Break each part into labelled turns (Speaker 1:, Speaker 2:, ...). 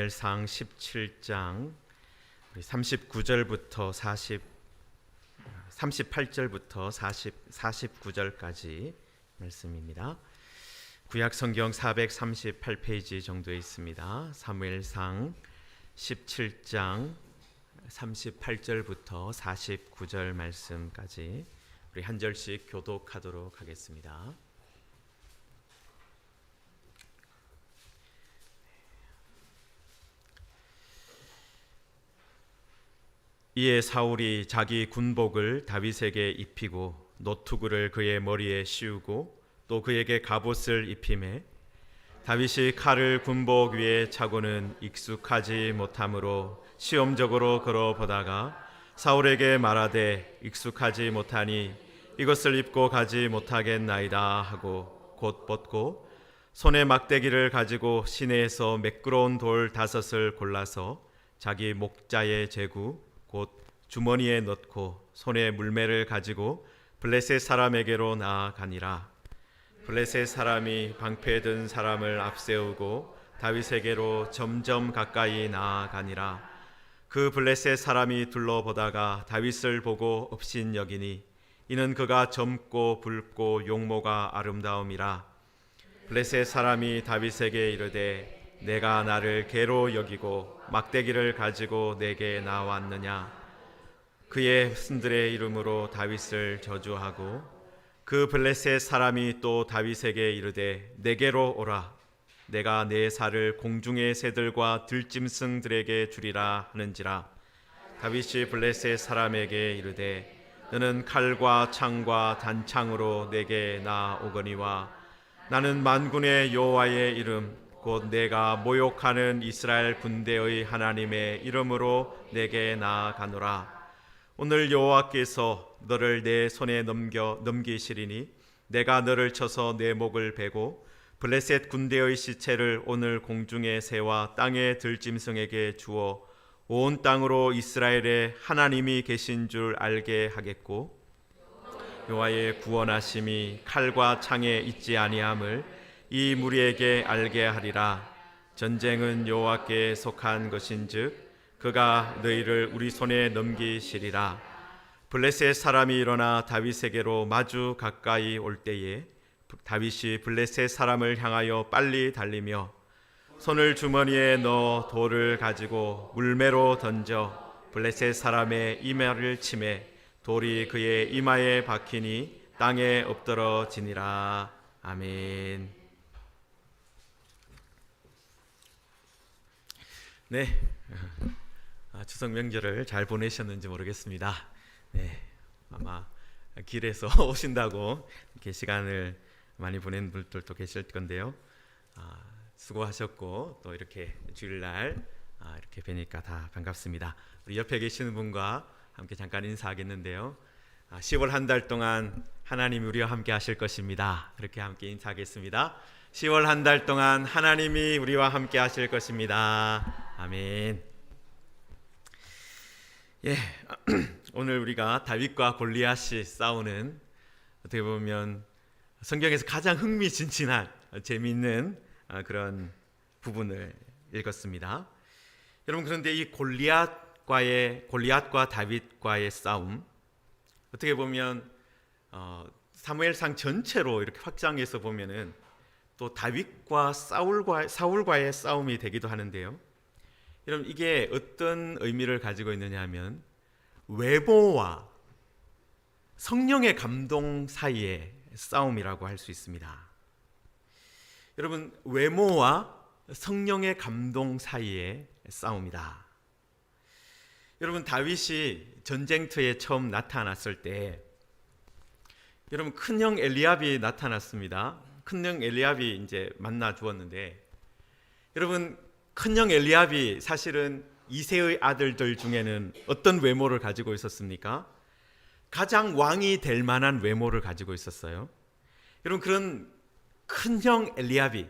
Speaker 1: 사무엘상 17장 39절부터 38절부터 49절까지 말씀입니다. 구약 성경 438페이지 정도에 있습니다. 사무엘상 17장 38절부터 49절 말씀까지 우리 한 절씩 교독하도록 하겠습니다. 이에 사울이 자기 군복을 다윗에게 입히고 노투구를 그의 머리에 씌우고 또 그에게 갑옷을 입히매 다윗이 칼을 군복 위에 차고는 익숙하지 못하므로 시험적으로 걸어보다가 사울에게 말하되 익숙하지 못하니 이것을 입고 가지 못하겠나이다 하고 곧 벗고 손에 막대기를 가지고 시내에서 매끄러운 돌 5을 골라서 자기 목자의 제구 곧 주머니에 넣고 손에 물매를 가지고 블레셋 사람에게로 나아가니라. 블레셋 사람이 방패에 든 사람을 앞세우고 다윗에게로 점점 가까이 나아가니라. 그 블레셋 사람이 둘러보다가 다윗을 보고 업신여기니 이는 그가 젊고 붉고 용모가 아름다움이라. 블레셋 사람이 다윗에게 이르되 내가 나를 개로 여기고 막대기를 가지고 내게 나왔느냐. 그의 신들의 이름으로 다윗을 저주하고 그 블레셋 사람이 또 다윗에게 이르되 내게로 오라. 내가 내 살을 공중의 새들과 들짐승들에게 주리라 하는지라. 다윗이 블레셋 사람에게 이르되 너는 칼과 창과 단창으로 내게 나오거니와 나는 만군의 여호와의 이름 곧 내가 모욕하는 이스라엘 군대의 하나님의 이름으로 내게 나아가노라. 오늘 여호와께서 너를 내 손에 넘기시리니 내가 너를 쳐서 내 목을 베고 블레셋 군대의 시체를 오늘 공중의 새와 땅의 들짐승에게 주어 온 땅으로 이스라엘의 하나님이 계신 줄 알게 하겠고 여호와의 구원하심이 칼과 창에 있지 아니함을 이 무리에게 알게 하리라. 전쟁은 여호와께 속한 것인즉 그가 너희를 우리 손에 넘기시리라. 블레셋 사람이 일어나 다윗에게로 마주 가까이 올 때에 다윗이 블레셋 사람을 향하여 빨리 달리며 손을 주머니에 넣어 돌을 가지고 물매로 던져 블레셋 사람의 이마를 치매 돌이 그의 이마에 박히니 땅에 엎드러지니라. 아멘. 네, 추석 명절을 잘 보내셨는지 모르겠습니다. 네, 아마 길에서 오신다고 이렇게 시간을 많이 보낸 분들도 계실 건데요. 수고하셨고 또 이렇게 주일날 이렇게 뵈니까 다 반갑습니다. 우리 옆에 계시는 분과 함께 잠깐 인사하겠는데요. 10월 한 달 동안 하나님이 우리와 함께 하실 것입니다. 그렇게 함께 인사하겠습니다. 10월 한 달 동안 하나님이 우리와 함께 하실 것입니다. 아멘. 예, 오늘 우리가 다윗과 골리앗이 싸우는 어떻게 보면 성경에서 가장 흥미진진한 재미있는 그런 부분을 읽었습니다. 여러분 그런데 이 골리앗과 다윗과의 싸움 어떻게 보면 사무엘상 전체로 이렇게 확장해서 보면은 또 다윗과 사울과의 싸움이 되기도 하는데요. 여러분 이게 어떤 의미를 가지고 있느냐 하면 외모와 성령의 감동 사이의 싸움이라고 할 수 있습니다. 여러분 외모와 성령의 감동 사이의 싸움이다. 여러분 다윗이 전쟁터에 처음 나타났을 때 여러분 큰형 엘리압이 나타났습니다. 큰형 엘리압이 이제 만나 주었는데 여러분 큰형 엘리압이 사실은 이새의 아들들 중에는 어떤 외모를 가지고 있었습니까? 가장 왕이 될 만한 외모를 가지고 있었어요. 여러분 그런 큰형 엘리압이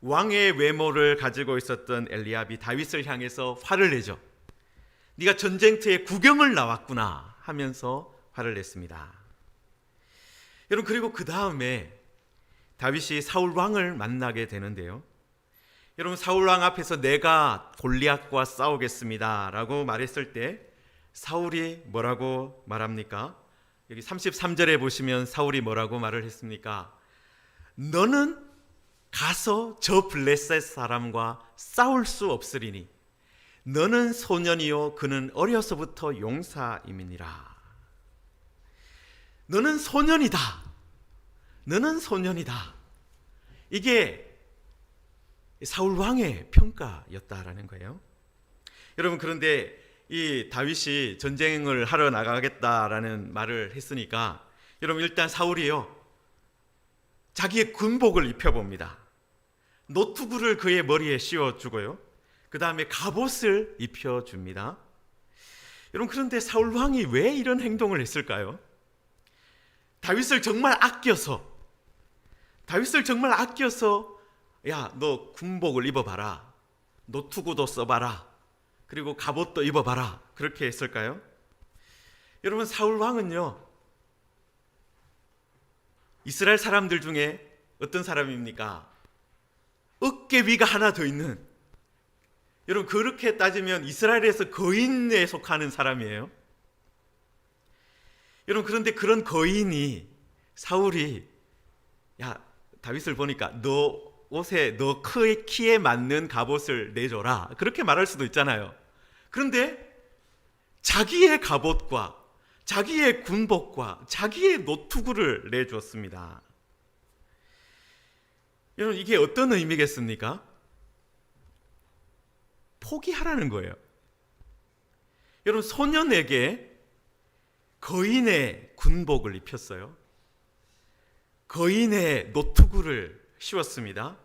Speaker 1: 왕의 외모를 가지고 있었던 엘리압이 다윗을 향해서 화를 내죠. 네가 전쟁터에 구경을 나왔구나 하면서 화를 냈습니다. 여러분 그리고 그 다음에 다윗이 사울 왕을 만나게 되는데요. 여러분, 사울 왕 앞에서 내가 골리앗과 싸우겠습니다 라고 말했을 때 사울이 뭐라고 말합니까? 여기 33절에 보시면 사울이 뭐라고 말을 했습니까? 너는 가서 저 블레셋 사람과 싸울 수 없으리니 너는 소년이요 그는 어려서부터 용사임이니라. 너는 소년이다. 너는 소년이다. 이게 사울 왕의 평가였다라는 거예요. 여러분, 그런데 이 다윗이 전쟁을 하러 나가겠다라는 말을 했으니까 여러분, 일단 사울이요 자기의 군복을 입혀봅니다. 노투구를 그의 머리에 씌워주고요, 그 다음에 갑옷을 입혀줍니다. 여러분, 그런데 사울 왕이 왜 이런 행동을 했을까요? 다윗을 정말 아껴서 야, 너 군복을 입어봐라, 노투구도 써봐라, 그리고 갑옷도 입어봐라, 그렇게 했을까요? 여러분, 사울 왕은요 이스라엘 사람들 중에 어떤 사람입니까? 어깨 위가 하나 더 있는, 여러분 그렇게 따지면 이스라엘에서 거인에 속하는 사람이에요. 여러분, 그런데 그런 거인이 사울이 야, 다윗을 보니까 너 옷에 너 키에 맞는 갑옷을 내줘라, 그렇게 말할 수도 있잖아요. 그런데 자기의 갑옷과 자기의 군복과 자기의 노투구를 내주었습니다. 여러분, 이게 어떤 의미겠습니까? 포기하라는 거예요. 여러분, 소년에게 거인의 군복을 입혔어요. 거인의 노투구를 씌웠습니다.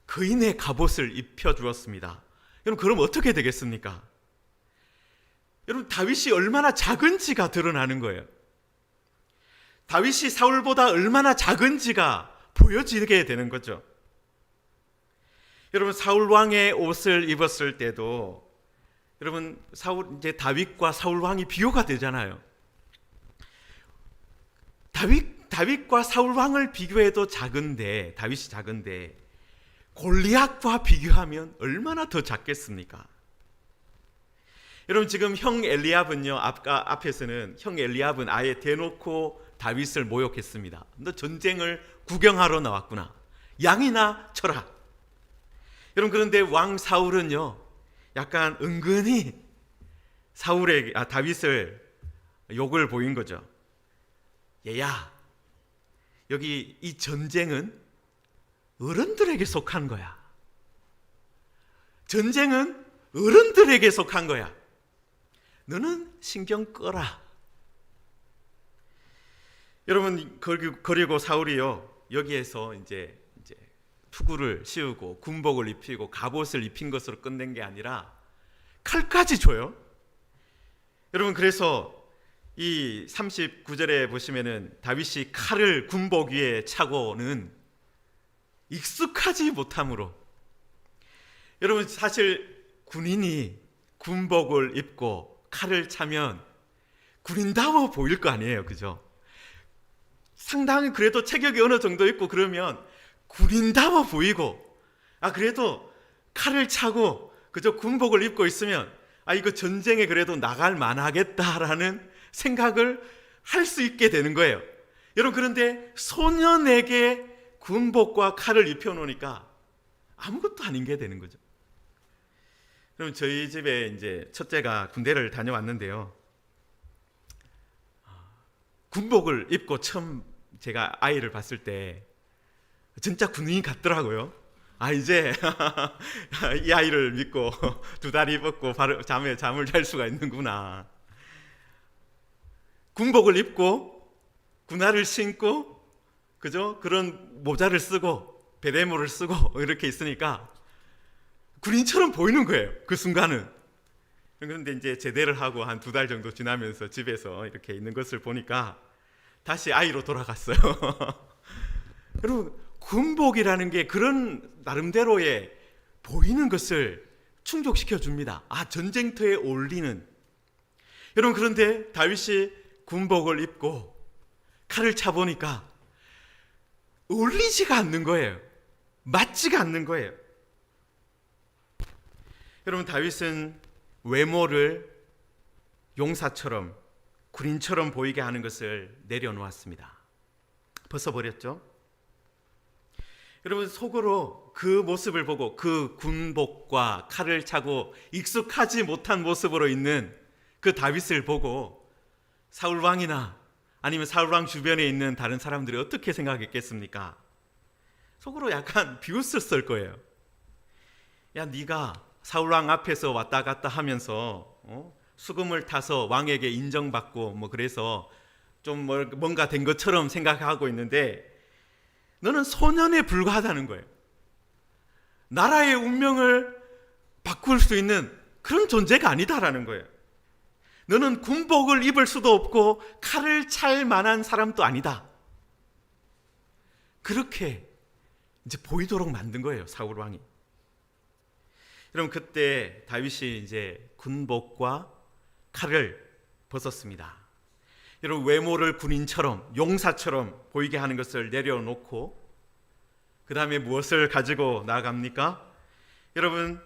Speaker 1: 거인의 갑옷을 입혀주었습니다. 여러분, 그럼 어떻게 되겠습니까? 여러분, 다윗이 얼마나 작은지가 드러나는 거예요. 다윗이 사울보다 얼마나 작은지가 보여지게 되는 거죠. 여러분, 사울 왕의 옷을 입었을 때도 여러분, 이제 다윗과 사울 왕이 비교가 되잖아요. 다윗과 사울 왕을 비교해도 작은데, 다윗이 작은데 골리앗과 비교하면 얼마나 더 작겠습니까? 여러분, 지금 형 엘리압은요, 앞에서는 형 엘리압은 아예 대놓고 다윗을 모욕했습니다. 너 전쟁을 구경하러 나왔구나, 양이나 쳐라. 여러분, 그런데 왕 사울은요 약간 은근히 다윗을 욕을 보인 거죠. 얘야, 여기 이 전쟁은 어른들에게 속한 거야. 전쟁은 어른들에게 속한 거야. 너는 신경 꺼라. 여러분, 그리고 사울이요 여기에서 이제 투구를 씌우고 군복을 입히고 갑옷을 입힌 것으로 끝낸 게 아니라 칼까지 줘요. 여러분, 그래서 이 39절에 보시면은 다윗이 칼을 군복 위에 차고는 익숙하지 못함으로, 여러분 사실 군인이 군복을 입고 칼을 차면 군인다워 보일 거 아니에요, 그죠? 상당히 그래도 체격이 어느 정도 있고 그러면 군인다워 보이고, 그래도 칼을 차고 그저 군복을 입고 있으면 이거 전쟁에 그래도 나갈 만하겠다라는 생각을 할 수 있게 되는 거예요. 여러분, 그런데 소년에게 군복과 칼을 입혀놓으니까 아무것도 아닌 게 되는 거죠. 그럼 저희 집에 이제 첫째가 군대를 다녀왔는데요, 군복을 입고 처음 제가 아이를 봤을 때 진짜 군인이 같더라고요. 이제 이 아이를 믿고 두 다리 뻗고 바로 잠을 잘 수가 있는구나. 군복을 입고 군화를 신고 그죠? 그런 모자를 쓰고 베레모를 쓰고 이렇게 있으니까 군인처럼 보이는 거예요, 그 순간은. 그런데 이제 제대를 하고 한 2달 정도 지나면서 집에서 이렇게 있는 것을 보니까 다시 아이로 돌아갔어요. 여러분, 군복이라는 게 그런 나름대로의 보이는 것을 충족시켜 줍니다. 전쟁터에 어울리는. 여러분, 그런데 다윗이 군복을 입고 칼을 차보니까 어울리지가 않는 거예요. 맞지가 않는 거예요. 여러분, 다윗은 외모를 용사처럼 군인처럼 보이게 하는 것을 내려놓았습니다. 벗어버렸죠. 여러분, 속으로 그 모습을 보고 그 군복과 칼을 차고 익숙하지 못한 모습으로 있는 그 다윗을 보고 사울 왕이나 아니면 사울 왕 주변에 있는 다른 사람들이 어떻게 생각했겠습니까? 속으로 약간 비웃었을 거예요. 야, 네가 사울 왕 앞에서 왔다 갔다 하면서 수금을 타서 왕에게 인정받고 뭐 그래서 좀 뭔가 된 것처럼 생각하고 있는데 너는 소년에 불과하다는 거예요. 나라의 운명을 바꿀 수 있는 그런 존재가 아니다라는 거예요. 너는 군복을 입을 수도 없고 칼을 찰 만한 사람도 아니다. 그렇게 이제 보이도록 만든 거예요, 사울 왕이. 여러분, 그때 다윗이 이제 군복과 칼을 벗었습니다. 여러분, 외모를 군인처럼 용사처럼 보이게 하는 것을 내려놓고 그 다음에 무엇을 가지고 나아갑니까? 여러분,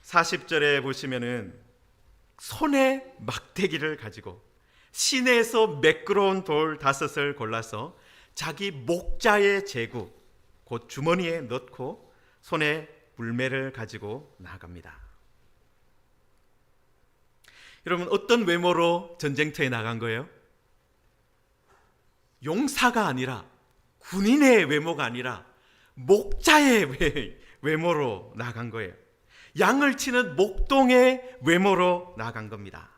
Speaker 1: 40절에 보시면은 손에 막대기를 가지고 시내에서 매끄러운 돌 5을 골라서 자기 목자의 제구 곧 주머니에 넣고 손에 물매를 가지고 나아갑니다. 여러분, 어떤 외모로 전쟁터에 나간 거예요? 용사가 아니라 군인의 외모가 아니라 목자의 외모로 나간 거예요. 양을 치는 목동의 외모로 나간 겁니다.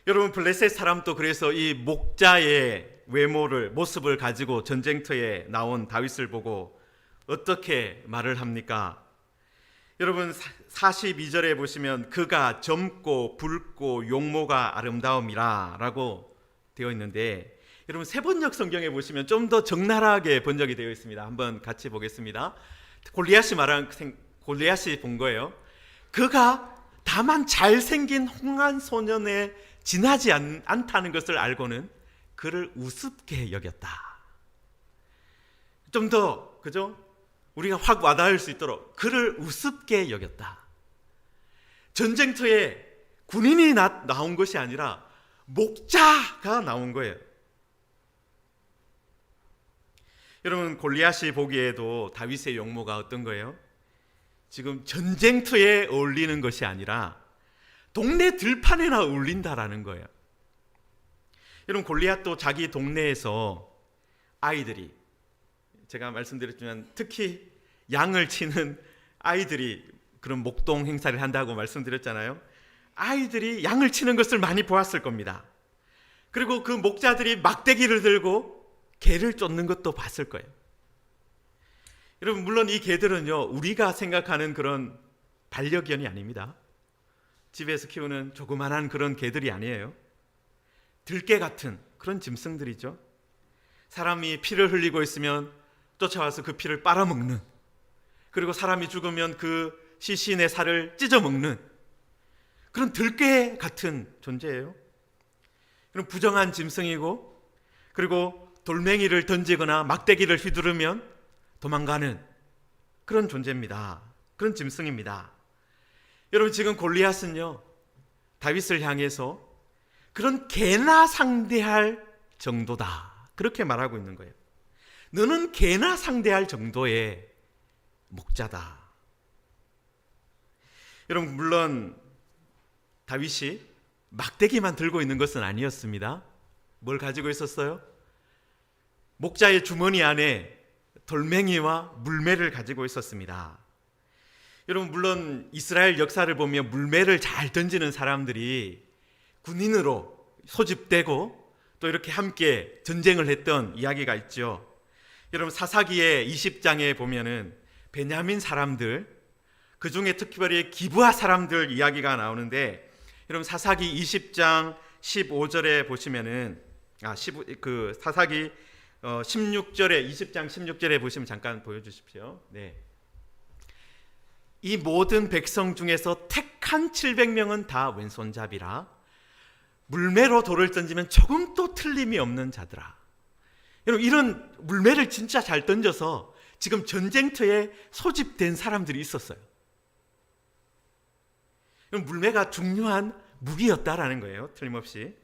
Speaker 1: 여러분, 블레셋 사람도 그래서 이 목자의 모습을 가지고 전쟁터에 나온 다윗을 보고 어떻게 말을 합니까? 여러분, 42절에 보시면 그가 젊고 붉고 용모가 아름다움이라 라고 되어 있는데, 여러분 세번역 성경에 보시면 좀 더 적나라하게 번역이 되어 있습니다. 한번 같이 보겠습니다. 골리앗이 본 거예요. 그가 다만 잘생긴 홍한 소년에 지나지 않다는 것을 알고는 그를 우습게 여겼다. 좀 더 그죠? 우리가 확 와닿을 수 있도록 그를 우습게 여겼다. 전쟁터에 군인이 나온 것이 아니라 목자가 나온 거예요. 여러분, 골리앗이 보기에도 다윗의 용모가 어떤 거예요? 지금 전쟁터에 어울리는 것이 아니라 동네 들판에나 어울린다라는 거예요. 여러분, 골리앗도 자기 동네에서 아이들이, 제가 말씀드렸지만 특히 양을 치는 아이들이 그런 목동 행사를 한다고 말씀드렸잖아요. 아이들이 양을 치는 것을 많이 보았을 겁니다. 그리고 그 목자들이 막대기를 들고 개를 쫓는 것도 봤을 거예요. 여러분, 물론 이 개들은요, 우리가 생각하는 그런 반려견이 아닙니다. 집에서 키우는 조그만한 그런 개들이 아니에요. 들개 같은 그런 짐승들이죠. 사람이 피를 흘리고 있으면 쫓아와서 그 피를 빨아먹는, 그리고 사람이 죽으면 그 시신의 살을 찢어먹는 그런 들개 같은 존재예요. 그럼 부정한 짐승이고, 그리고 돌멩이를 던지거나 막대기를 휘두르면 도망가는 그런 존재입니다. 그런 짐승입니다. 여러분, 지금 골리앗은요, 다윗을 향해서 그런 개나 상대할 정도다, 그렇게 말하고 있는 거예요. 너는 개나 상대할 정도의 목자다. 여러분, 물론 다윗이 막대기만 들고 있는 것은 아니었습니다. 뭘 가지고 있었어요? 목자의 주머니 안에 돌멩이와 물매를 가지고 있었습니다. 여러분, 물론 이스라엘 역사를 보면 물매를 잘 던지는 사람들이 군인으로 소집되고 또 이렇게 함께 전쟁을 했던 이야기가 있죠. 여러분, 사사기의 20장에 보면은 베냐민 사람들, 그 중에 특별히 기브아 사람들 이야기가 나오는데, 여러분 사사기 20장 15절에 보시면은 사사기 16절에 20장 16절에 보시면 잠깐 보여주십시오. 네. 이 모든 백성 중에서 택한 700명은 다 왼손잡이라 물매로 돌을 던지면 조금도 틀림이 없는 자들아. 여러분, 이런 물매를 진짜 잘 던져서 지금 전쟁터에 소집된 사람들이 있었어요. 물매가 중요한 무기였다라는 거예요. 틀림없이.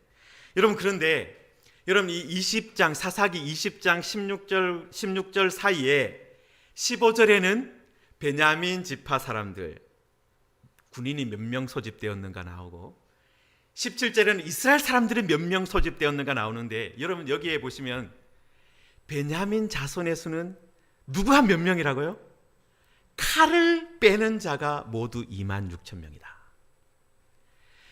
Speaker 1: 여러분, 그런데 여러분, 이 20장 사사기 20장 16절 사이에 15절에는 베냐민 지파 사람들, 군인이 몇 명 소집되었는가 나오고, 17절에는 이스라엘 사람들이 몇 명 소집되었는가 나오는데, 여러분 여기에 보시면 베냐민 자손의 수는 누구가 몇 명이라고요? 칼을 빼는 자가 모두 26,000명이다.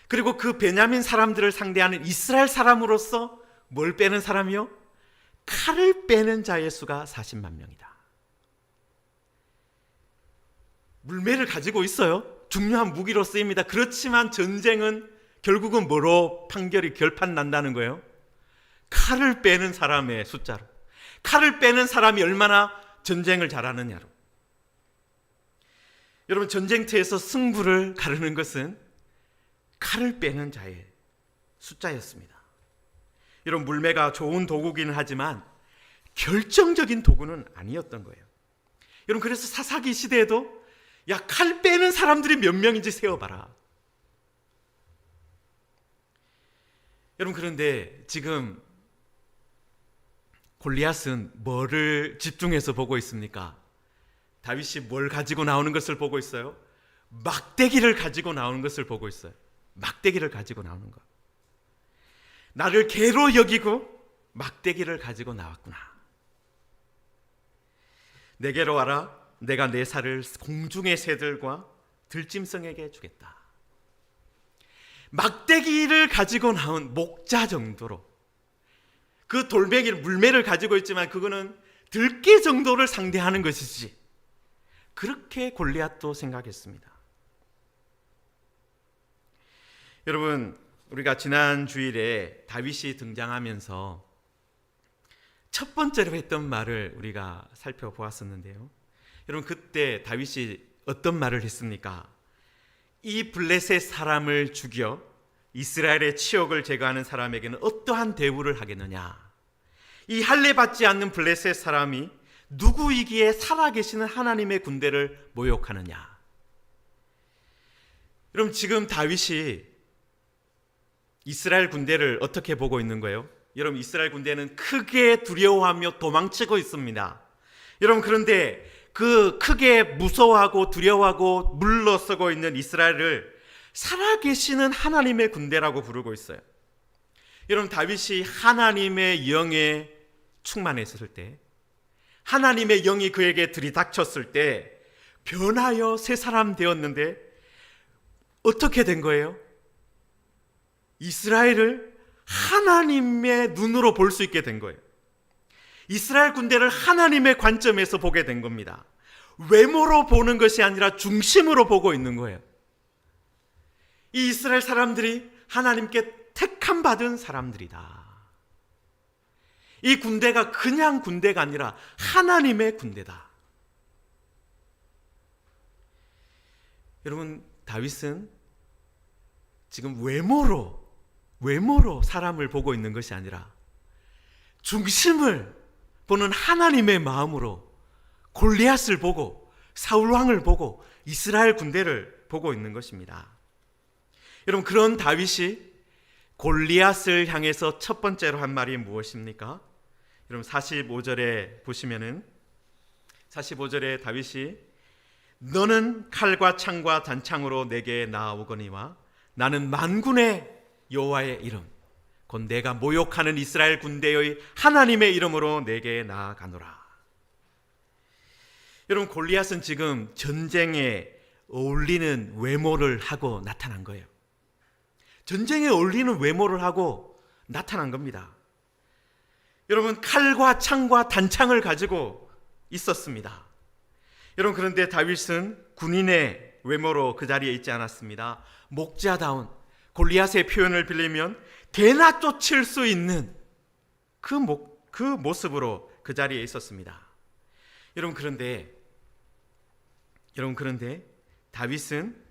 Speaker 1: 그리고 그 베냐민 사람들을 상대하는 이스라엘 사람으로서 뭘 빼는 사람이요? 칼을 빼는 자의 수가 40만 명이다. 물매를 가지고 있어요. 중요한 무기로 쓰입니다. 그렇지만 전쟁은 결국은 뭐로 결판 난다는 거예요? 칼을 빼는 사람의 숫자로. 칼을 빼는 사람이 얼마나 전쟁을 잘하느냐로. 여러분, 전쟁터에서 승부를 가르는 것은 칼을 빼는 자의 숫자였습니다. 여러분, 물매가 좋은 도구기는 하지만 결정적인 도구는 아니었던 거예요. 여러분, 그래서 사사기 시대에도 야, 칼 빼는 사람들이 몇 명인지 세어봐라. 여러분, 그런데 지금 골리앗은 뭐를 집중해서 보고 있습니까? 다윗이 뭘 가지고 나오는 것을 보고 있어요? 막대기를 가지고 나오는 것을 보고 있어요. 막대기를 가지고 나오는 것. 나를 개로 여기고 막대기를 가지고 나왔구나. 내게로 와라. 내가 내 살을 공중의 새들과 들짐승에게 주겠다. 막대기를 가지고 나온 목자 정도로, 그 돌멩이를, 물매를 가지고 있지만 그거는 들개 정도를 상대하는 것이지, 그렇게 골리앗도 생각했습니다. 여러분, 우리가 지난 주일에 다윗이 등장하면서 첫 번째로 했던 말을 우리가 살펴보았었는데요. 여러분, 그때 다윗이 어떤 말을 했습니까? 이 블레셋 사람을 죽여 이스라엘의 치욕을 제거하는 사람에게는 어떠한 대우를 하겠느냐? 이 할례 받지 않는 블레셋 사람이 누구이기에 살아계시는 하나님의 군대를 모욕하느냐? 여러분, 지금 다윗이 이스라엘 군대를 어떻게 보고 있는 거예요? 여러분, 이스라엘 군대는 크게 두려워하며 도망치고 있습니다. 여러분, 그런데 그 크게 무서워하고 두려워하고 물러서고 있는 이스라엘을 살아계시는 하나님의 군대라고 부르고 있어요. 여러분, 다윗이 하나님의 영에 충만했을 때, 하나님의 영이 그에게 들이닥쳤을 때 변하여 새 사람 되었는데 어떻게 된 거예요? 이스라엘을 하나님의 눈으로 볼 수 있게 된 거예요. 이스라엘 군대를 하나님의 관점에서 보게 된 겁니다. 외모로 보는 것이 아니라 중심으로 보고 있는 거예요. 이 이스라엘 사람들이 하나님께 택함 받은 사람들이다. 이 군대가 그냥 군대가 아니라 하나님의 군대다. 여러분, 다윗은 지금 외모로 사람을 보고 있는 것이 아니라 중심을 보는 하나님의 마음으로 골리앗을 보고 사울 왕을 보고 이스라엘 군대를 보고 있는 것입니다. 여러분, 그런 다윗이 골리앗을 향해서 첫 번째로 한 말이 무엇입니까? 여러분, 45절에 보시면은 45절에 다윗이 너는 칼과 창과 단창으로 내게 나아오거니와 나는 만군의 여호와의 이름 곧 내가 모욕하는 이스라엘 군대의 하나님의 이름으로 내게 나아가노라. 여러분, 골리앗은 지금 전쟁에 어울리는 외모를 하고 나타난 거예요. 전쟁에 어울리는 외모를 하고 나타난 겁니다. 여러분, 칼과 창과 단창을 가지고 있었습니다. 여러분, 그런데 다윗은 군인의 외모로 그 자리에 있지 않았습니다. 목자다운, 골리앗의 표현을 빌리면 개나 쫓을 수 있는 그 모습으로 그 자리에 있었습니다. 여러분, 그런데 다윗은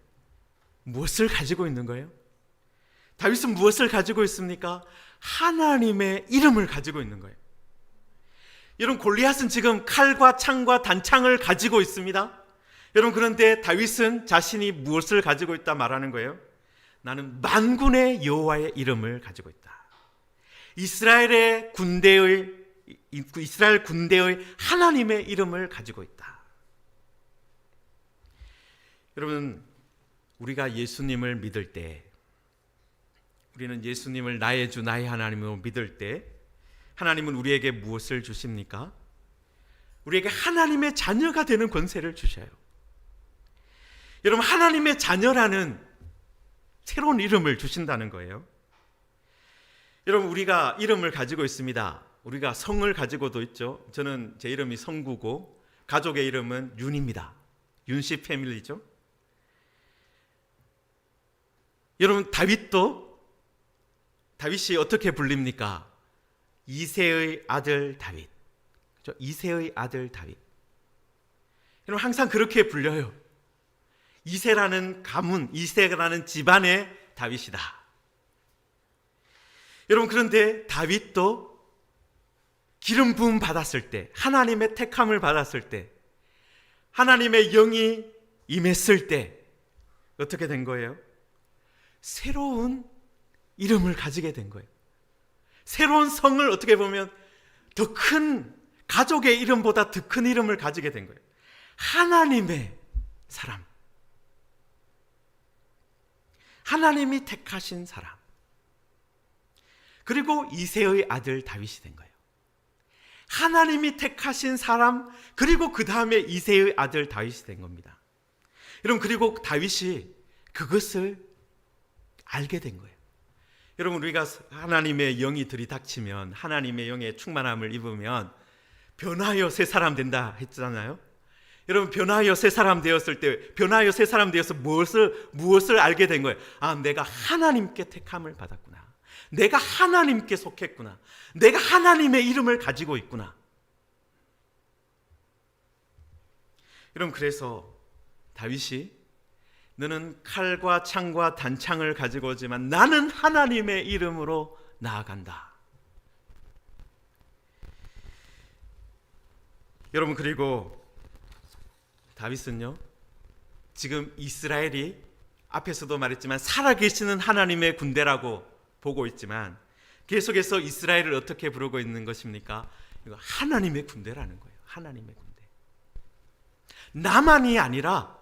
Speaker 1: 무엇을 가지고 있는 거예요? 다윗은 무엇을 가지고 있습니까? 하나님의 이름을 가지고 있는 거예요. 여러분, 골리앗은 지금 칼과 창과 단창을 가지고 있습니다. 여러분, 그런데 다윗은 자신이 무엇을 가지고 있다 말하는 거예요? 나는 만군의 여호와의 이름을 가지고 있다. 이스라엘 군대의 하나님의 이름을 가지고 있다. 여러분, 우리가 예수님을 믿을 때, 우리는 예수님을 나의 주 나의 하나님으로 믿을 때 하나님은 우리에게 무엇을 주십니까? 우리에게 하나님의 자녀가 되는 권세를 주셔요. 여러분, 하나님의 자녀라는 새로운 이름을 주신다는 거예요. 여러분, 우리가 이름을 가지고 있습니다. 우리가 성을 가지고도 있죠. 저는 제 이름이 성구고 가족의 이름은 윤입니다. 윤씨 패밀리죠. 여러분, 다윗이 어떻게 불립니까? 이새의 아들 다윗. 그렇죠? 이새의 아들 다윗. 여러분, 항상 그렇게 불려요. 이새라는 가문, 이새라는 집안의 다윗이다. 여러분, 그런데 다윗도 기름 부음 받았을 때, 하나님의 택함을 받았을 때, 하나님의 영이 임했을 때 어떻게 된 거예요? 새로운 이름을 가지게 된 거예요. 새로운 성을 어떻게 보면 더 큰, 가족의 이름보다 더 큰 이름을 가지게 된 거예요. 하나님의 사람. 하나님이 택하신 사람. 그리고 이새의 아들 다윗이 된 거예요. 하나님이 택하신 사람, 그리고 그 다음에 이새의 아들 다윗이 된 겁니다. 여러분, 그리고 다윗이 그것을 알게 된 거예요. 여러분, 우리가 하나님의 영이 들이닥치면, 하나님의 영의 충만함을 입으면 변화하여 새 사람 된다 했잖아요. 여러분, 변화하여 새 사람 되었을 때, 변화하여 새 사람 되어서 무엇을 알게 된 거예요? 아, 내가 하나님께 택함을 받았구나. 내가 하나님께 속했구나. 내가 하나님의 이름을 가지고 있구나. 여러분, 그래서 다윗이 너는 칼과 창과 단창을 가지고 오지만 나는 하나님의 이름으로 나아간다. 여러분, 그리고 다윗은요, 지금 이스라엘이 앞에서도 말했지만 살아계시는 하나님의 군대라고 보고 있지만 계속해서 이스라엘을 어떻게 부르고 있는 것입니까? 이거 하나님의 군대라는 거예요. 하나님의 군대. 나만이 아니라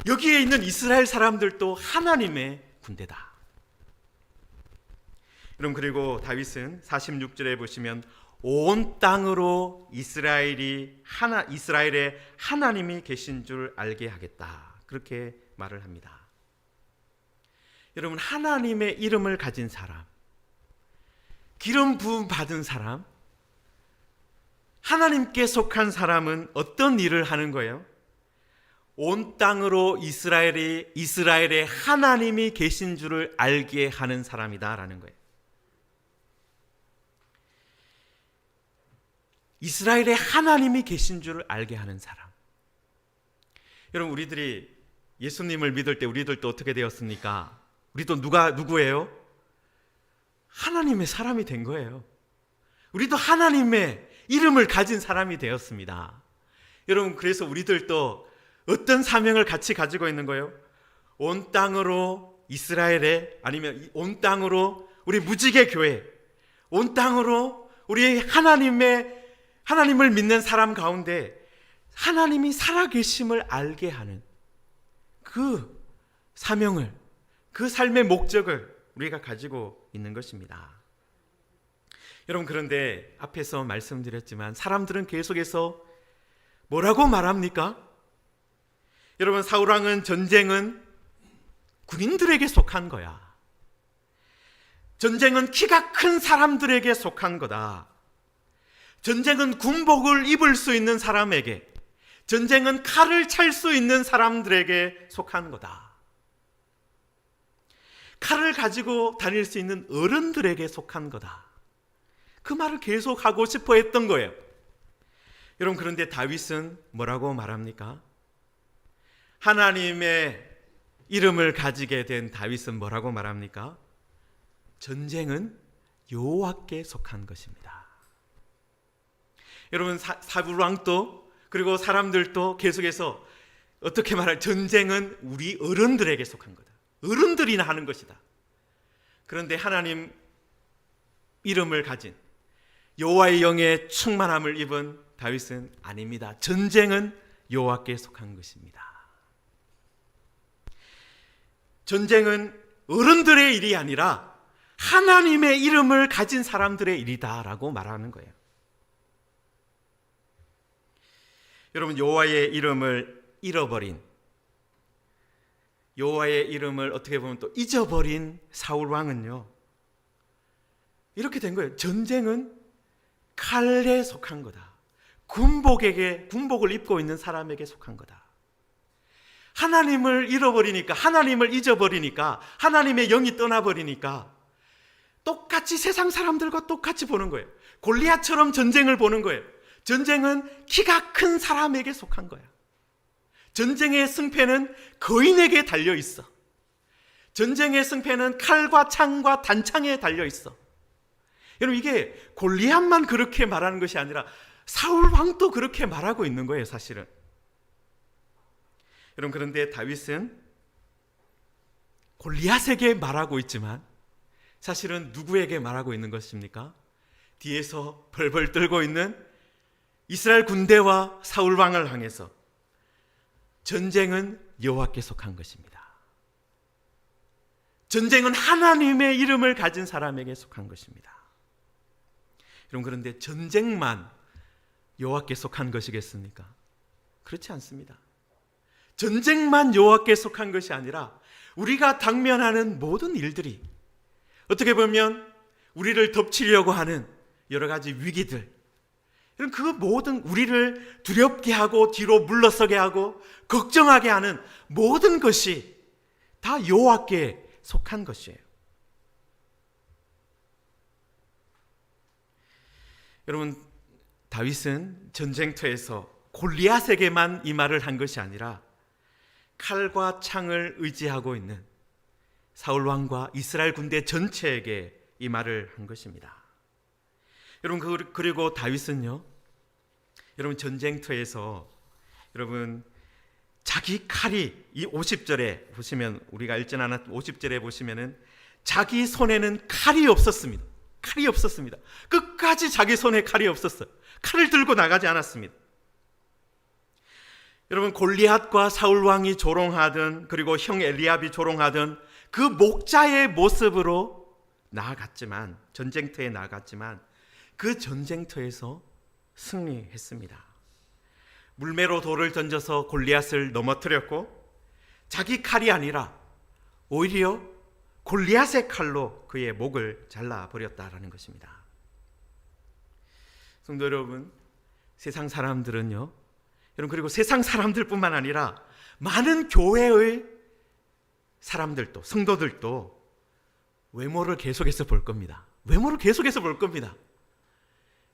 Speaker 1: 여기에 있는 이스라엘 사람들도 하나님의 군대다. 여러분, 그리고 다윗은 46절에 보시면 온 땅으로 이스라엘의 하나님이 계신 줄 알게 하겠다. 그렇게 말을 합니다. 여러분, 하나님의 이름을 가진 사람, 기름 부음 받은 사람, 하나님께 속한 사람은 어떤 일을 하는 거예요? 온 땅으로 이스라엘의 하나님이 계신 줄을 알게 하는 사람이다라는 거예요. 이스라엘의 하나님이 계신 줄을 알게 하는 사람. 여러분, 우리들이 예수님을 믿을 때 우리들도 어떻게 되었습니까? 우리도 누구예요? 하나님의 사람이 된 거예요. 우리도 하나님의 이름을 가진 사람이 되었습니다. 여러분, 그래서 우리들도 어떤 사명을 같이 가지고 있는 거예요? 온 땅으로 이스라엘에, 아니면 온 땅으로 우리 무지개 교회, 온 땅으로 우리 하나님을 믿는 사람 가운데 하나님이 살아계심을 알게 하는 그 사명을, 그 삶의 목적을 우리가 가지고 있는 것입니다. 여러분, 그런데 앞에서 말씀드렸지만 사람들은 계속해서 뭐라고 말합니까? 여러분, 사울왕은 전쟁은 군인들에게 속한 거야. 전쟁은 키가 큰 사람들에게 속한 거다. 전쟁은 군복을 입을 수 있는 사람에게, 전쟁은 칼을 찰 수 있는 사람들에게 속한 거다. 칼을 가지고 다닐 수 있는 어른들에게 속한 거다. 그 말을 계속 하고 싶어 했던 거예요. 여러분, 그런데 다윗은 뭐라고 말합니까? 하나님의 이름을 가지게 된 다윗은 뭐라고 말합니까? 전쟁은 여호와께 속한 것입니다. 여러분, 사울왕도 그리고 사람들도 계속해서 어떻게 말할 전쟁은 우리 어른들에게 속한 거다. 어른들이나 하는 것이다. 그런데 하나님 이름을 가진 여호와의 영의 충만함을 입은 다윗은 아닙니다. 전쟁은 여호와께 속한 것입니다. 전쟁은 어른들의 일이 아니라 하나님의 이름을 가진 사람들의 일이다라고 말하는 거예요. 여러분, 여호와의 이름을 잃어버린, 여호와의 이름을 어떻게 보면 또 잊어버린 사울 왕은요, 이렇게 된 거예요. 전쟁은 칼에 속한 거다. 군복을 입고 있는 사람에게 속한 거다. 하나님을 잃어버리니까, 하나님을 잊어버리니까, 하나님의 영이 떠나버리니까 똑같이 세상 사람들과 똑같이 보는 거예요. 골리앗처럼 전쟁을 보는 거예요. 전쟁은 키가 큰 사람에게 속한 거야. 전쟁의 승패는 거인에게 달려 있어. 전쟁의 승패는 칼과 창과 단창에 달려 있어. 여러분, 이게 골리앗만 그렇게 말하는 것이 아니라 사울 왕도 그렇게 말하고 있는 거예요, 사실은. 여러분, 그런데 다윗은 골리앗에게 말하고 있지만 사실은 누구에게 말하고 있는 것입니까? 뒤에서 벌벌 떨고 있는 이스라엘 군대와 사울 왕을 향해서 전쟁은 여호와께 속한 것입니다. 전쟁은 하나님의 이름을 가진 사람에게 속한 것입니다. 여러분, 그런데 전쟁만 여호와께 속한 것이겠습니까? 그렇지 않습니다. 전쟁만 여호와께 속한 것이 아니라 우리가 당면하는 모든 일들이, 어떻게 보면 우리를 덮치려고 하는 여러 가지 위기들, 그 모든 우리를 두렵게 하고 뒤로 물러서게 하고 걱정하게 하는 모든 것이 다 여호와께 속한 것이에요. 여러분, 다윗은 전쟁터에서 골리앗에게만 이 말을 한 것이 아니라 칼과 창을 의지하고 있는 사울 왕과 이스라엘 군대 전체에게 이 말을 한 것입니다. 여러분, 그리고 다윗은요, 여러분, 전쟁터에서 여러분 자기 칼이, 이 50절에 보시면, 우리가 읽지 않았 50절에 보시면은 자기 손에는 칼이 없었습니다. 칼이 없었습니다. 끝까지 자기 손에 칼이 없었어요. 칼을 들고 나가지 않았습니다. 여러분, 골리앗과 사울 왕이 조롱하던, 그리고 형 엘리압이 조롱하던 그 목자의 모습으로 나아갔지만, 전쟁터에 나아갔지만 그 전쟁터에서 승리했습니다. 물매로 돌을 던져서 골리앗을 넘어뜨렸고, 자기 칼이 아니라 오히려 골리앗의 칼로 그의 목을 잘라버렸다라는 것입니다. 성도 여러분, 세상 사람들은요, 여러분, 그리고 세상 사람들뿐만 아니라 많은 교회의 사람들도, 성도들도 외모를 계속해서 볼 겁니다. 외모를 계속해서 볼 겁니다.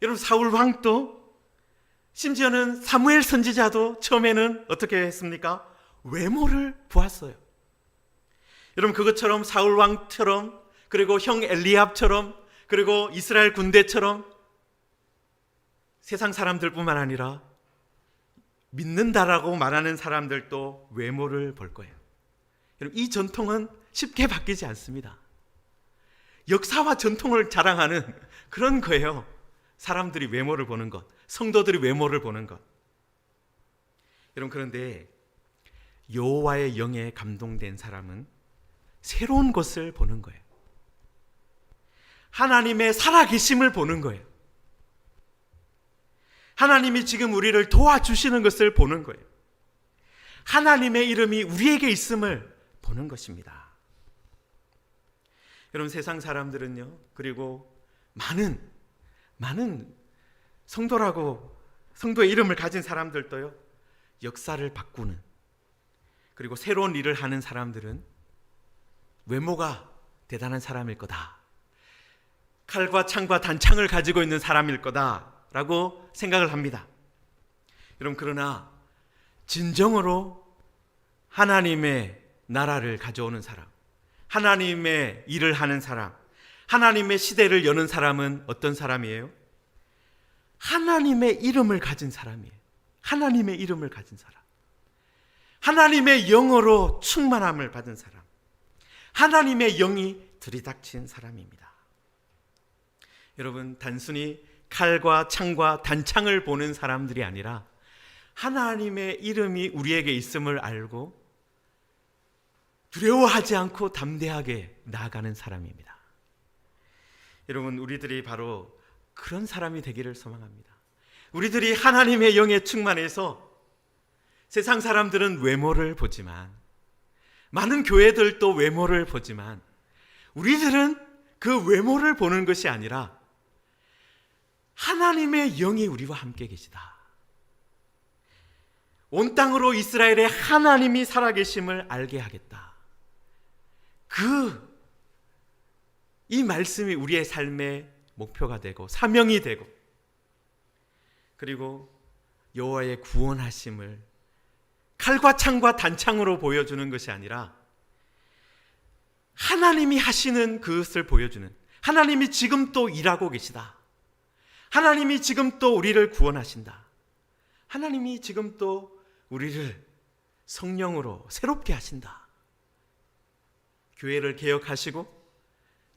Speaker 1: 여러분, 사울 왕도, 심지어는 사무엘 선지자도 처음에는 어떻게 했습니까? 외모를 보았어요. 여러분, 그것처럼 사울 왕처럼, 그리고 형 엘리압처럼, 그리고 이스라엘 군대처럼 세상 사람들뿐만 아니라 믿는다라고 말하는 사람들도 외모를 볼 거예요. 여러분, 이 전통은 쉽게 바뀌지 않습니다. 역사와 전통을 자랑하는 그런 거예요. 사람들이 외모를 보는 것, 성도들이 외모를 보는 것. 여러분, 그런데 여호와의 영에 감동된 사람은 새로운 것을 보는 거예요. 하나님의 살아계심을 보는 거예요. 하나님이 지금 우리를 도와주시는 것을 보는 거예요. 하나님의 이름이 우리에게 있음을 보는 것입니다. 여러분, 세상 사람들은요, 그리고 많은 성도의 이름을 가진 사람들도요, 역사를 바꾸는, 그리고 새로운 일을 하는 사람들은 외모가 대단한 사람일 거다, 칼과 창과 단창을 가지고 있는 사람일 거다라고 생각을 합니다. 여러분, 그러나 진정으로 하나님의 나라를 가져오는 사람, 하나님의 일을 하는 사람, 하나님의 시대를 여는 사람은 어떤 사람이에요? 하나님의 이름을 가진 사람이에요. 하나님의 이름을 가진 사람. 하나님의 영으로 충만함을 받은 사람, 하나님의 영이 들이닥친 사람입니다. 여러분, 단순히 칼과 창과 단창을 보는 사람들이 아니라 하나님의 이름이 우리에게 있음을 알고 두려워하지 않고 담대하게 나아가는 사람입니다. 여러분, 우리들이 바로 그런 사람이 되기를 소망합니다. 우리들이 하나님의 영에 충만해서 세상 사람들은 외모를 보지만, 많은 교회들도 외모를 보지만, 우리들은 그 외모를 보는 것이 아니라 하나님의 영이 우리와 함께 계시다. 온 땅으로 이스라엘의 하나님이 살아계심을 알게 하겠다. 이 말씀이 우리의 삶의 목표가 되고 사명이 되고, 그리고 여호와의 구원하심을 칼과 창과 단창으로 보여주는 것이 아니라 하나님이 하시는 그것을 보여주는, 하나님이 지금 또 일하고 계시다. 하나님이 지금 또 우리를 구원하신다. 하나님이 지금 또 우리를 성령으로 새롭게 하신다. 교회를 개혁하시고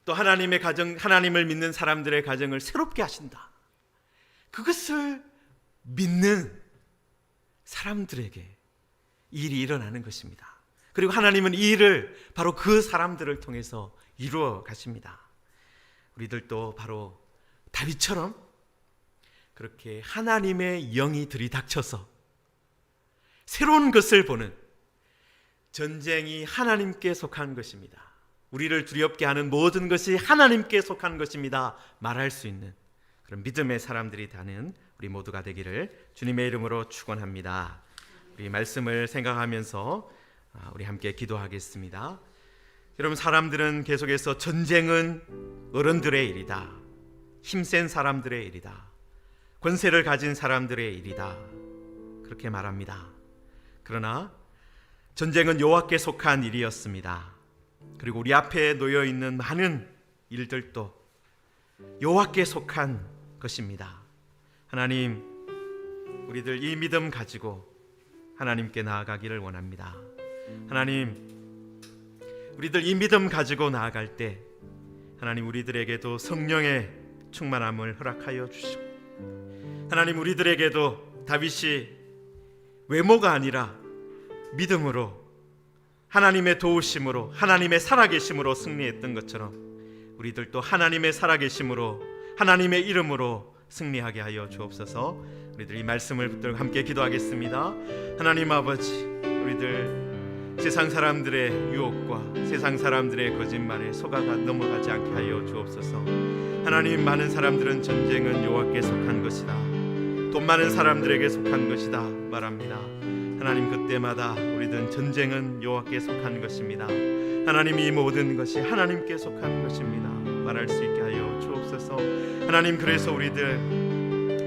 Speaker 1: 또 하나님의 가정, 하나님을 믿는 사람들의 가정을 새롭게 하신다. 그것을 믿는 사람들에게 일이 일어나는 것입니다. 그리고 하나님은 이 일을 바로 그 사람들을 통해서 이루어 가십니다. 우리들도 바로 다윗처럼 그렇게 하나님의 영이 들이닥쳐서 새로운 것을 보는, 전쟁이 하나님께 속한 것입니다. 우리를 두렵게 하는 모든 것이 하나님께 속한 것입니다. 말할 수 있는 그런 믿음의 사람들이 되는 우리 모두가 되기를 주님의 이름으로 축원합니다. 우리 말씀을 생각하면서 우리 함께 기도하겠습니다. 여러분, 사람들은 계속해서 전쟁은 어른들의 일이다, 힘센 사람들의 일이다, 권세를 가진 사람들의 일이다, 그렇게 말합니다. 그러나 전쟁은 여호와께 속한 일이었습니다. 그리고 우리 앞에 놓여 있는 많은 일들도 여호와께 속한 것입니다. 하나님, 우리들 이 믿음 가지고 하나님께 나아가기를 원합니다. 하나님, 우리들 이 믿음 가지고 나아갈 때 하나님, 우리들에게도 성령의 충만함을 허락하여 주시고, 하나님, 우리들에게도 다윗이 외모가 아니라 믿음으로, 하나님의 도우심으로, 하나님의 살아계심으로 승리했던 것처럼 우리들도 하나님의 살아계심으로, 하나님의 이름으로 승리하게 하여 주옵소서. 우리들 이 말씀을 붙들고 함께 기도하겠습니다. 하나님 아버지, 우리들 세상 사람들의 유혹과 세상 사람들의 거짓말에 속아가 넘어가지 않게 하여 주옵소서. 하나님, 많은 사람들은 전쟁은 여호와께 속한 것이다, 돈 많은 사람들에게 속한 것이다 말합니다. 하나님, 그때마다 우리는 전쟁은 여호와께 속한 것입니다. 하나님, 이 모든 것이 하나님께 속한 것입니다 말할 수 있게 하여 주옵소서. 하나님, 그래서 우리들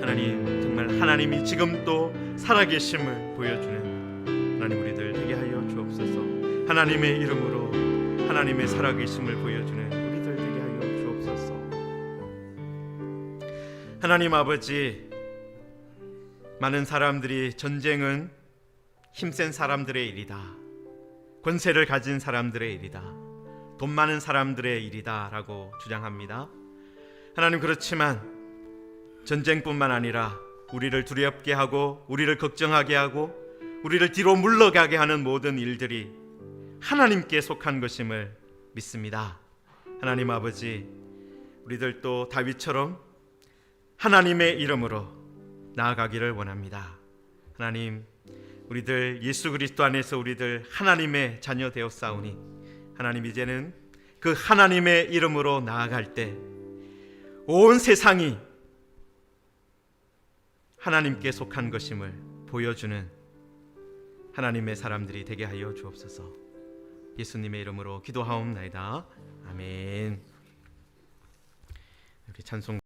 Speaker 1: 하나님, 정말 하나님이 지금 또 살아계심을 보여주는 하나님, 우리들 되게 하여 주옵소서. 하나님의 이름으로 하나님의 살아계심을 보여주는 우리들 되게 하여 주옵소서. 하나님 아버지, 많은 사람들이 전쟁은 힘센 사람들의 일이다, 권세를 가진 사람들의 일이다, 돈 많은 사람들의 일이다 라고 주장합니다. 하나님, 그렇지만 전쟁뿐만 아니라 우리를 두렵게 하고 우리를 걱정하게 하고 우리를 뒤로 물러가게 하는 모든 일들이 하나님께 속한 것임을 믿습니다. 하나님 아버지, 우리들도 다윗처럼 하나님의 이름으로 나아가기를 원합니다. 하나님, 우리들 예수 그리스도 안에서 우리들 하나님의 자녀 되었사오니 하나님, 이제는 그 하나님의 이름으로 나아갈 때 온 세상이 하나님께 속한 것임을 보여주는 하나님의 사람들이 되게 하여 주옵소서. 예수님의 이름으로 기도하옵나이다. 아멘. 이렇게 찬송